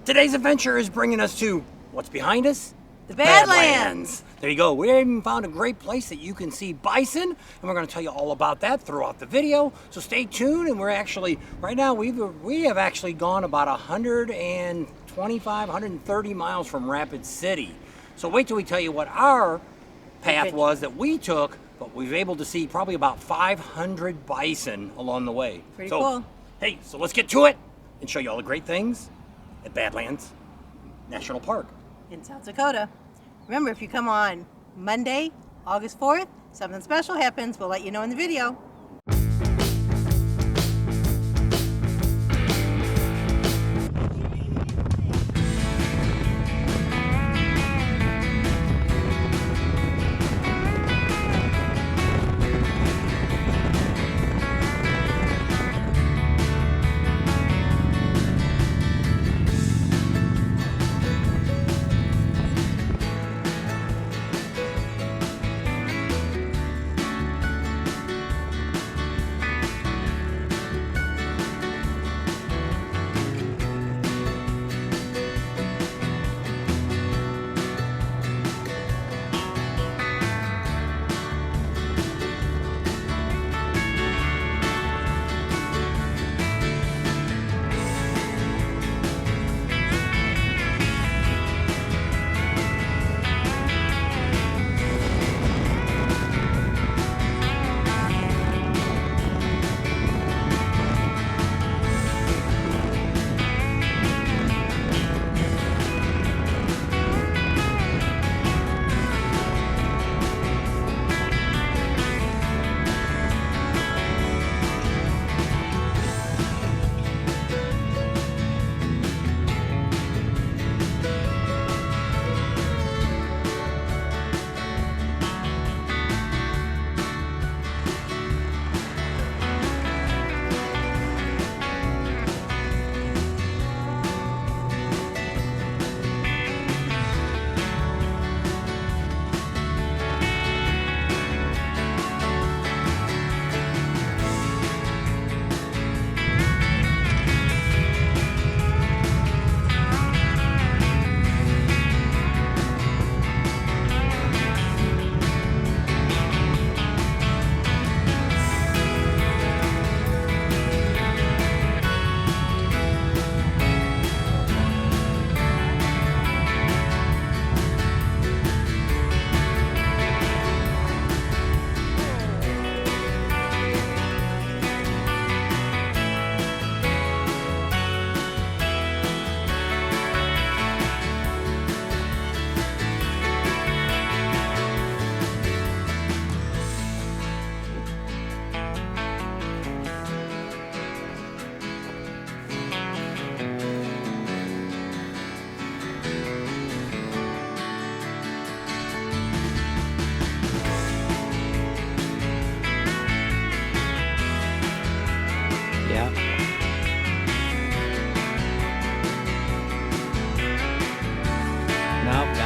Today's adventure is bringing us to what's behind us? The Badlands. There you go. We even found a great place that you can see bison, and we're going to tell you all about that throughout the video. So stay tuned. And we're actually right now we have actually gone about 125, 130 miles from Rapid City. So wait till we tell you what our path was that we took, but we've able to see probably about 500 bison along the way. Pretty cool. Hey, so let's get to it and show you all the great things at Badlands National Park In South Dakota. Remember, if you come on Monday, August 4th, something special happens. We'll let you know in the video.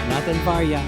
Nothing for ya.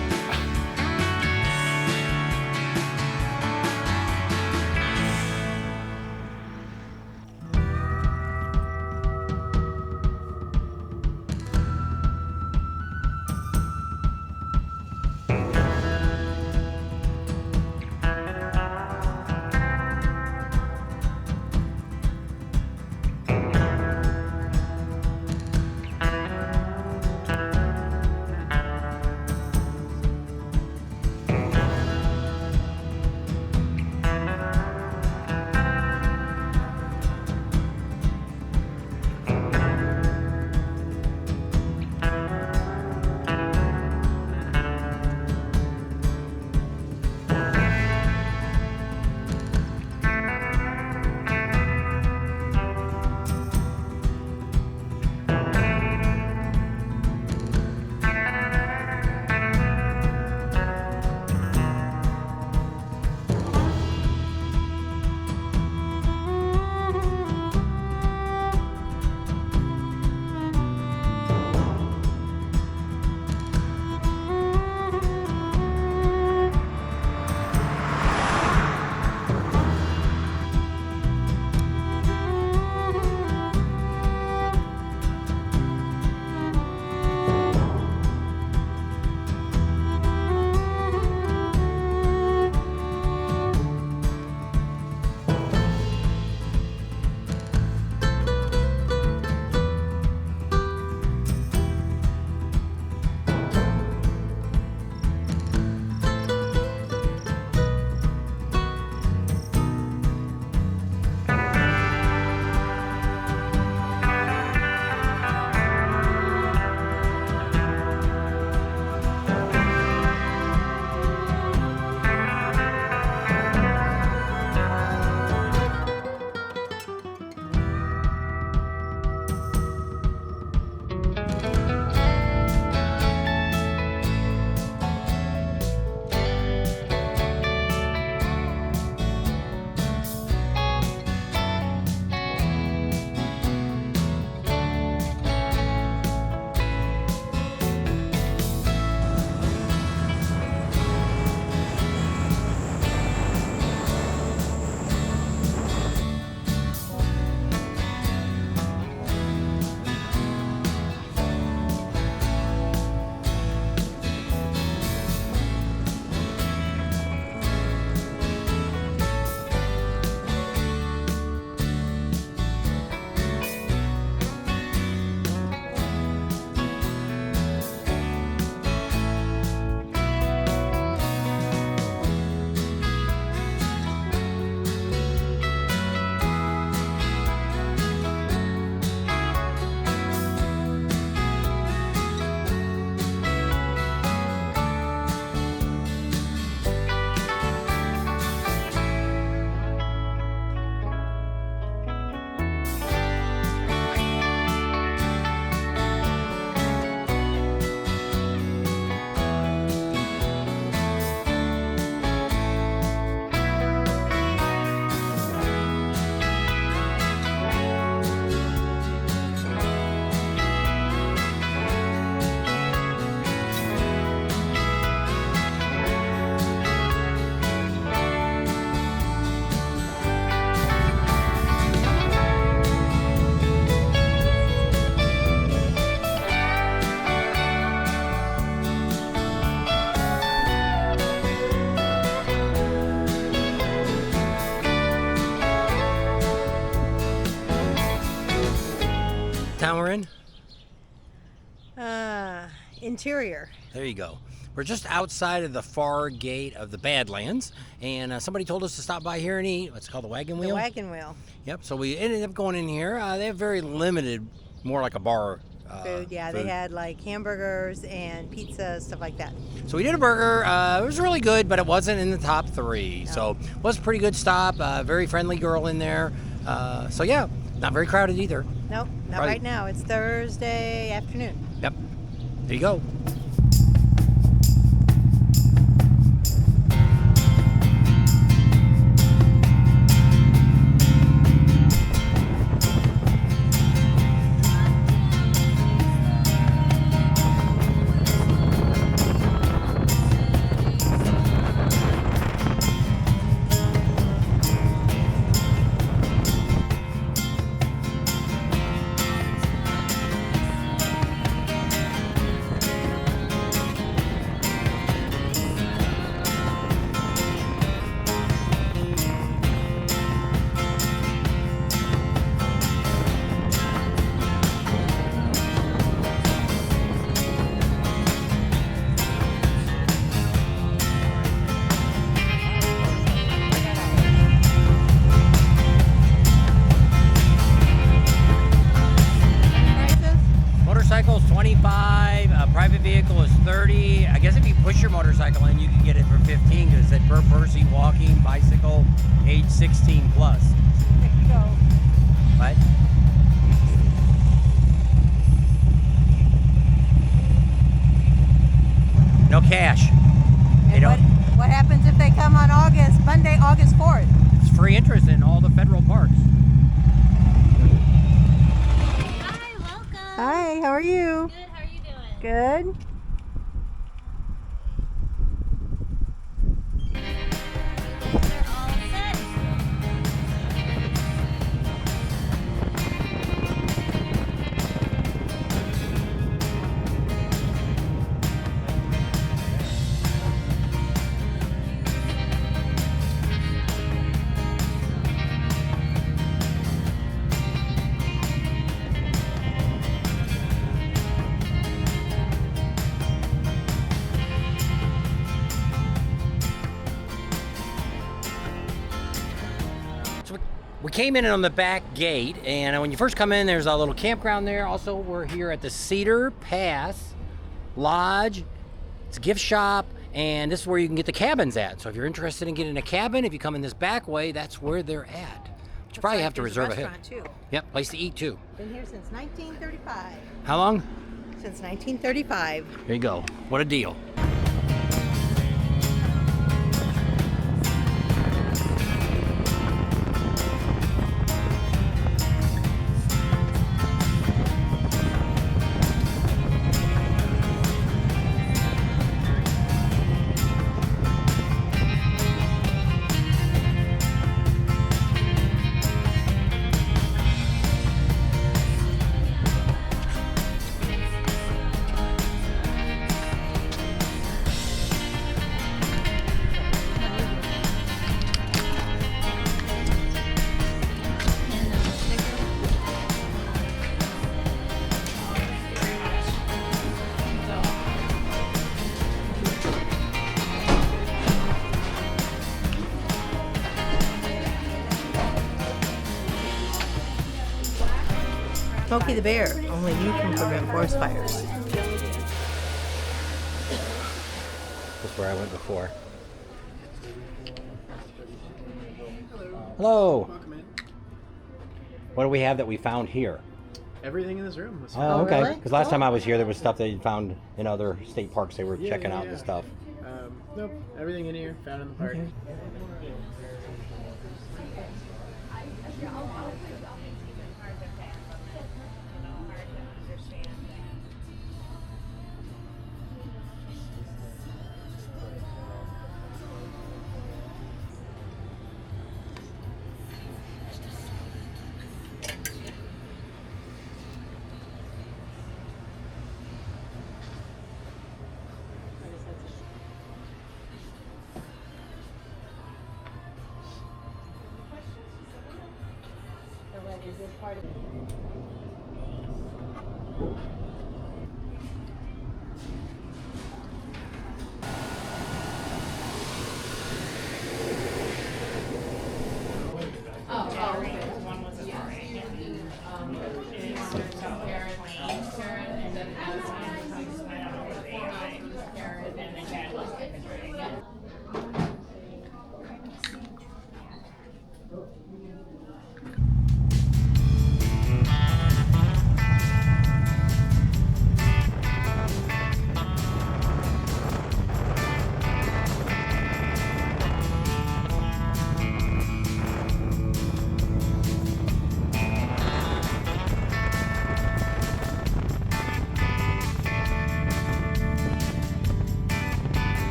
Interior. There you go. We're just outside of the far gate of the Badlands, and somebody told us to stop by here and eat. What's it called, the Wagon Wheel? The Wagon Wheel. Yep, so we ended up going in here. They have very limited, more like a bar Food, yeah. food. They had like hamburgers and pizza, stuff like that. So we did a burger. It was really good, but it wasn't in the top 3. No. So it was a pretty good stop. Very friendly girl in there. So yeah, not very crowded either. Nope, not Probably- right now. It's Thursday afternoon. Yep, there you go. Motorcycle's 25, a private vehicle is 30. I guess if you push your motorcycle in, you can get it for 15 because it said per person walking, bicycle, age 16 plus. There you go. What? No cash. They And don't. what happens if they come on Monday, August 4th? It's free interest in all the federal parks. Hi, welcome. Hi, how are you? Good, how are you doing? Good. They're all set. So we came in on the back gate, and when you first come in, there's a little campground there. Also, we're here at the Cedar Pass Lodge. It's a gift shop, and this is where you can get the cabins at. So if you're interested in getting a cabin, if you come in this back way, that's where they're at. But you probably have to reserve ahead. Restaurant too. Yep, place to eat too. Been here since 1935. How long? Since 1935. There you go. What a deal. Smokey the Bear. Only you can prevent forest fires. That's where I went before. Hello. Welcome in. What do we have that we found here? Everything in this room was Oh, found. okay. really? Because last time I was here, there was stuff they found in other state parks. They were Yeah, checking yeah, out yeah. and stuff. Nope, everything in here found in the park.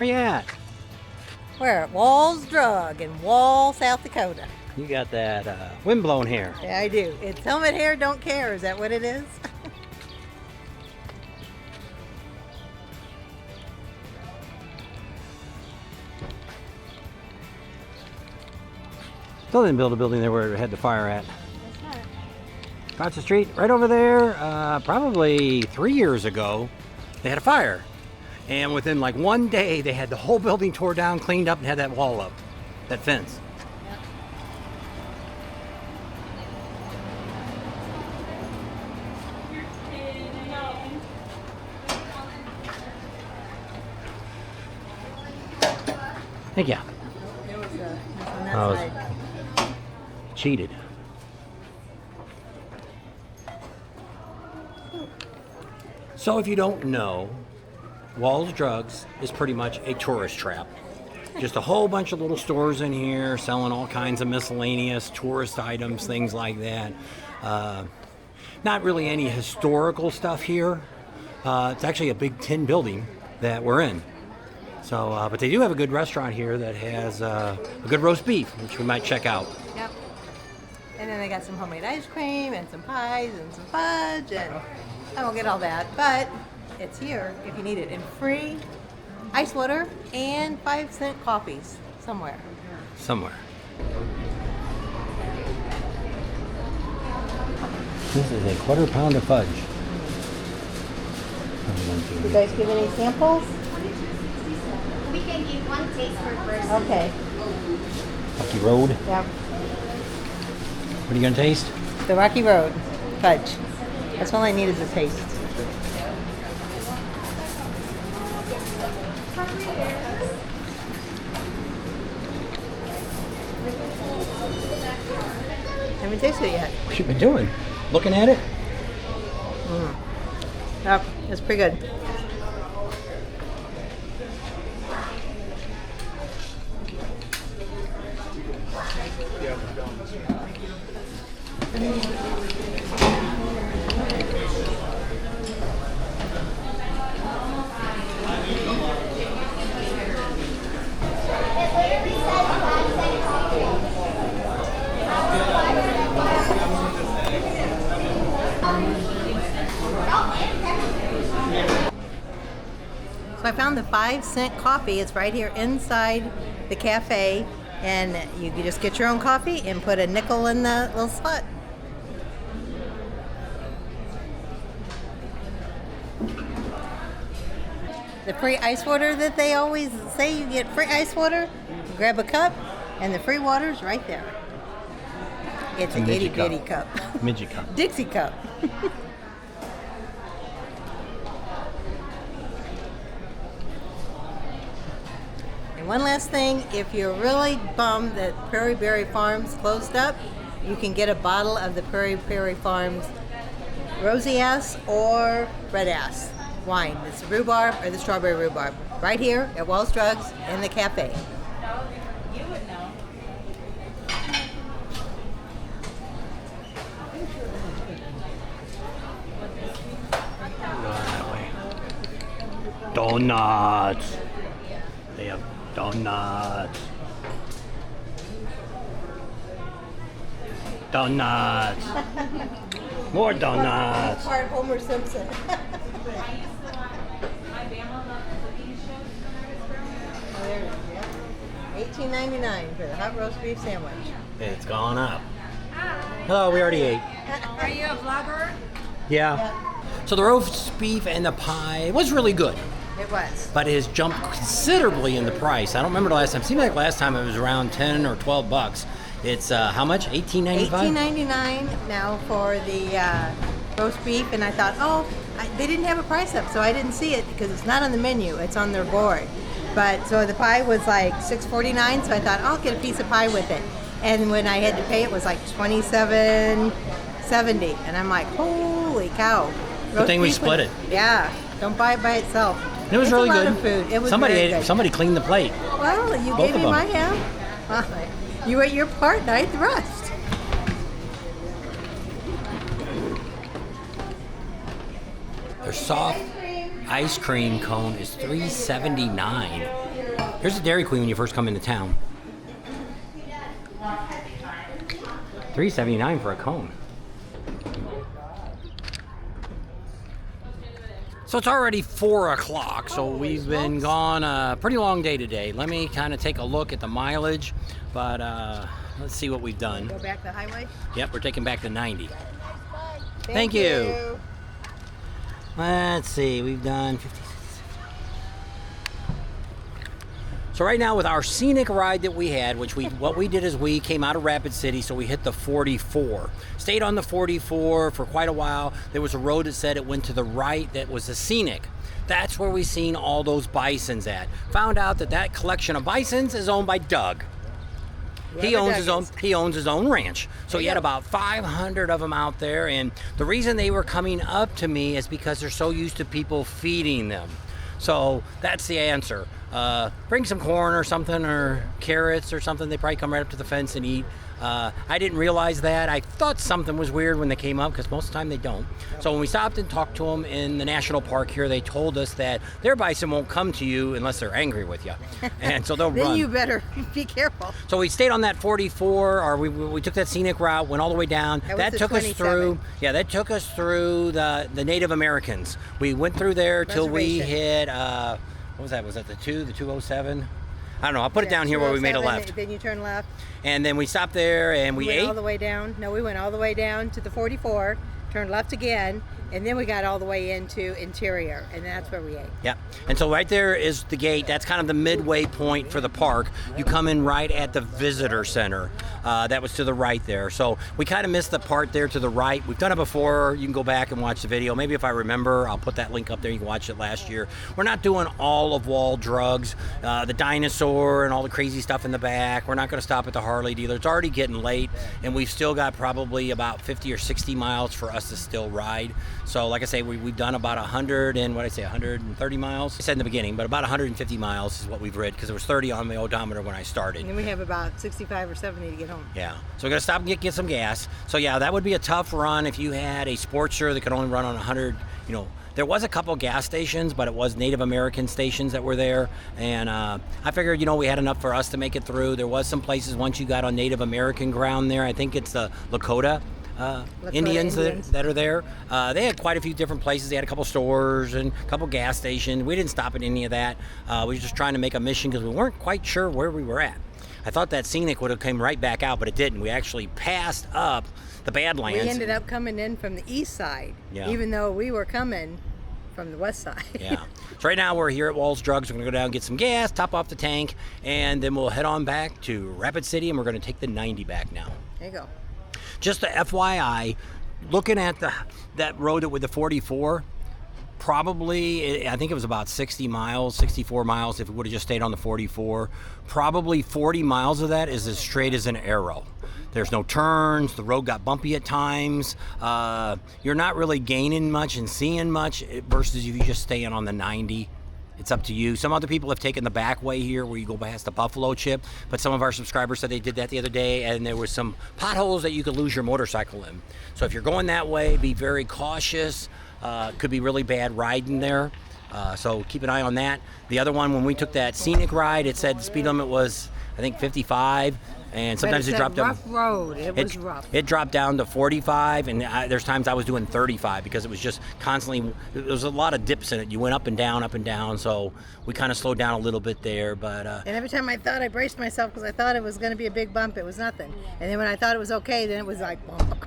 you at? We're at Wall's Drug in Wall, South Dakota. You got that windblown hair. Yeah, I do. It's helmet hair, don't care. Is that what it is? Still didn't build a building there where it had the fire at. That's not. Across the street, right over there, probably 3 years ago, they had a fire. And within like 1 day, they had the whole building tore down, cleaned up, and had that wall up, that fence. Thank you. There was a, on that Oh, side. cheated. So if you don't know, Wall's Drugs is pretty much a tourist trap. Just a whole bunch of little stores in here selling all kinds of miscellaneous tourist items, things like that. Not really any historical stuff here. It's actually a big tin building that we're in. So, but they do have a good restaurant here that has a good roast beef, which we might check out. Yep. And then they got some homemade ice cream and some pies and some fudge, and I won't get all that, but it's here if you need it. And free ice water and 5-cent coffees somewhere. Somewhere. This is a quarter pound of fudge. You guys give any samples? We can give one taste per person. Okay. Rocky Road. Yep. What are you gonna taste? The Rocky Road fudge. That's all I need is a taste. Haven't tasted it yet. What you been doing? Looking at it? Yep, it's pretty good. So I found the 5-cent coffee. It's right here inside the cafe, and you can just get your own coffee and put a nickel in the little slot. The free ice water that they always say you get free ice water, grab a cup, and the free water's right there. It's a an itty midget cup. bitty cup. Midget cup. Dixie cup. And one last thing, if you're really bummed that Prairie Berry Farms closed up, you can get a bottle of the Prairie Berry Farms rosy ass or red ass wine. It's rhubarb or the strawberry rhubarb. Right here at Wall's Drugs in the cafe. You would know. That way. Donuts. They have donuts. Donuts. More donuts. Part Homer Simpson. Oh, there it is, yeah. $18.99 for the hot roast beef sandwich. It's gone up. Hello, we already ate. Are you a vlogger? Yeah. So the roast beef and the pie was really good, It was. but it has jumped considerably in the price. I don't remember the last time. It seemed like last time it was around 10 or 12 bucks. It's how much? $18.95? $18.99 now for the roast beef, and I thought, they didn't have a price up, so I didn't see it because it's not on the menu. It's on their board. But so the pie was like $6.49, so I thought I'll get a piece of pie with it. And when I had to pay, it was like $27.70, and I'm like, holy cow! Good thing we split it. Yeah, don't buy it by itself. It was It's really a lot good. of food. It was somebody very ate good. it. Somebody cleaned the plate. Well, you Both gave of me them. my half. You ate your part, and I ate the rest. Their soft ice cream cone is $3.79. Here's the Dairy Queen when you first come into town. $3.79 for a cone. So it's already 4 o'clock, so we've been gone a pretty long day today. Let me kind of take a look at the mileage, but let's see what we've done. Go back the highway? Yep, we're taking back the 90. Thank you. Let's see, we've done 50. So right now with our scenic ride that we had, what we did is we came out of Rapid City, so we hit the 44. Stayed on the 44 for quite a while. There was a road that said it went to the right that was a scenic. That's where we seen all those bisons at. Found out that collection of bisons is owned by Doug. He owns his own ranch. So he had about 500 of them out there, and the reason they were coming up to me is because they're so used to people feeding them. So that's the answer. Bring some corn or something, or carrots or something. They probably come right up to the fence and eat. I didn't realize that. I thought something was weird when they came up, because most of the time they don't. So when we stopped and talked to them in the national park here, they told us that their bison won't come to you unless they're angry with you. And so they'll Then run. you better be careful. So we stayed on that 44, or we took that scenic route, went all the way down. That took us 27. through. Yeah, that took us through the Native Americans. We went through there till we hit. What was that? Was that the 207? I don't know. I'll put it down here where we made a left. Then you turn left. And then we stopped there and we ate. Went all the way down. No, we went all the way down to the 44, turned left again, and then we got all the way into Interior, and that's where we ate. Yeah. And so right there is the gate. That's kind of the midway point for the park. You come in right at the visitor center. That was to the right there. So we kind of missed the part there to the right. We've done it before. You can go back and watch the video. Maybe if I remember, I'll put that link up there. You can watch it last year. We're not doing all of Wall Drugs, the dinosaur and all the crazy stuff in the back. We're not going to stop at the Harley dealer. It's already getting late, and we've still got probably about 50 or 60 miles for us to still ride. So like I say, we've done about 130 miles. I said in the beginning, but about 150 miles is what we've ridden, because there was 30 on my odometer when I started. And then we have about 65 or 70 to get home. Yeah, so we're gonna stop and get some gas. So yeah, that would be a tough run if you had a Sportster that could only run on 100. There was a couple gas stations, but it was Native American stations that were there, and I figured we had enough for us to make it through. There was some places once you got on Native American ground there. I think it's the Lakota Indians that are there. They had quite a few different places. They had a couple stores and a couple gas stations. We didn't stop at any of that. We were just trying to make a mission because we weren't quite sure where we were at. I thought that scenic would have come right back out, but it didn't. We actually passed up the Badlands. We ended up coming in from the east side, even though we were coming from the west side. Yeah. So right now we're here at Wall's Drugs. We're going to go down and get some gas, top off the tank, and then we'll head on back to Rapid City, and we're going to take the 90 back now. There you go. Just a FYI, looking at that road with the 44, probably, I think it was about 64 miles if we would have just stayed on the 44. Probably 40 miles of that is as straight as an arrow. There's no turns. The road got bumpy at times. You're not really gaining much and seeing much versus if you just stay on the 90. It's up to you. Some other people have taken the back way here where you go past the Buffalo Chip, but some of our subscribers said they did that the other day, and there was some potholes that you could lose your motorcycle in. So if you're going that way, be very cautious. Could be really bad riding there. So keep an eye on that. The other one, when we took that scenic ride, it said the speed limit was, I think, 55. And sometimes it dropped down. Rough road. It was rough. It dropped down to 45, and there's times I was doing 35 because it was just constantly. There was a lot of dips in it. You went up and down. So we kind of slowed down a little bit there, but. And every time I thought, I braced myself because I thought it was going to be a big bump. It was nothing. And then when I thought it was okay, then it was like bump.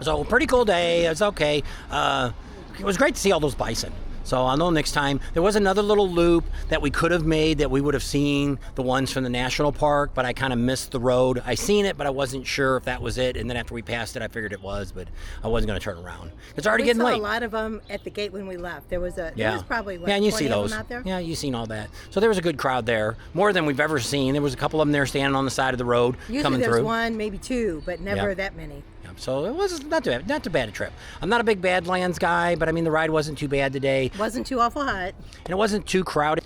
So pretty cool day. It was okay. It was great to see all those bison. So I'll know next time. There was another little loop that we could have made that we would have seen the ones from the national park, but I kind of missed the road. I seen it, but I wasn't sure if that was it. And then after we passed it, I figured it was, but I wasn't going to turn around. It's already getting late. We saw a lot of them at the gate when we left. There was probably what, and you 20 see those. of them out there? Yeah, you've seen all that. So there was a good crowd there, more than we've ever seen. There was a couple of them there standing on the side of the road, Usually coming through. there's one, maybe two, but never that many. So it was not too bad a trip. I'm not a big Badlands guy, but I mean the ride wasn't too bad today. Wasn't too awful hot. And it wasn't too crowded.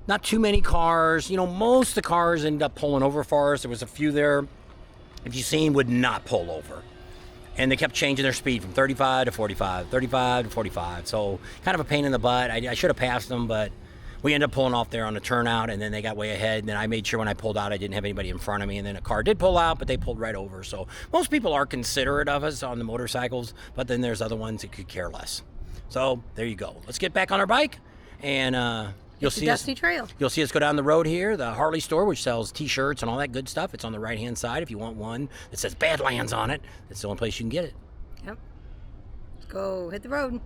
Not too many cars. Most of the cars ended up pulling over for us. There was a few there, if you seen, would not pull over. And they kept changing their speed from 35 to 45, 35 to 45. So kind of a pain in the butt. I should have passed them, but we ended up pulling off there on a turnout, and then they got way ahead. And then I made sure when I pulled out, I didn't have anybody in front of me. And then a car did pull out, but they pulled right over. So most people are considerate of us on the motorcycles, but then there's other ones that could care less. So there you go. Let's get back on our bike, and you'll see us. Dusty Trail. You'll see us go down the road here, the Harley store, which sells T-shirts and all that good stuff. It's on the right-hand side. If you want one that says Badlands on it, that's the only place you can get it. Yep. Let's go hit the road.